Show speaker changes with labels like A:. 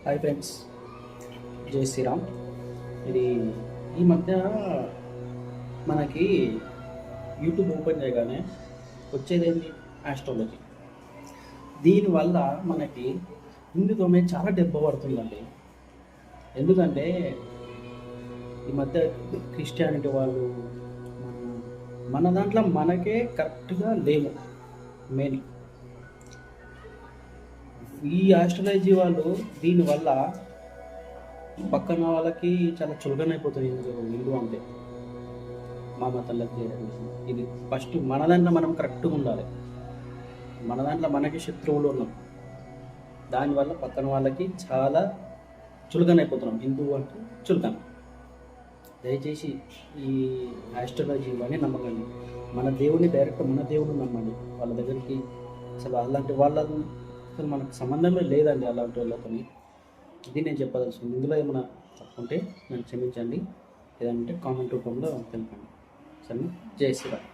A: Hi friends, జై శ్రీరామ్. ఇది ఈ మధ్య మనకి యూట్యూబ్ ఓపెన్ చేయగానే వచ్చేదేంటి ఆస్ట్రాలజీ. దీనివల్ల మనకి హిందూ మీద చాలా దెబ్బ పడుతుందండి. ఎందుకంటే ఈ మధ్య క్రిస్టియానిటీ వాళ్ళు మన దాంట్లో మనకే కరెక్ట్గా లేవు. మెయిన్ ఈ ఆస్ట్రాలజీ వాళ్ళు దీనివల్ల పక్కన వాళ్ళకి చాలా చులకనైపోతుంది. హిందూ అంటే మా మతంలోకి ఇది ఫస్ట్ మన దాంట్లో మనం కరెక్ట్గా ఉండాలి. మన దాంట్లో మనకి శత్రువులు ఉన్నాం, దానివల్ల పక్కన వాళ్ళకి చాలా చులకనైపోతున్నాం. హిందూ అంటే చులకన. దయచేసి ఈ ఆస్ట్రాలజీ ఇవన్నీ నమ్మకండి. మన దేవుని డైరెక్ట్ మన దేవుని నమ్మండి. వాళ్ళ దగ్గరికి అసలు అలాంటి వాళ్ళ అసలు మనకు సంబంధమే లేదండి అలాంటి వాళ్ళతో. ఇది నేను చెప్పదలుచుకుంది. ఇందులో ఏమైనా తప్పుంటే నన్ను క్షమించండి, లేదంటే కామెంట్ రూపంలో తెలపండి. సరే, జై శ్రీరామ్.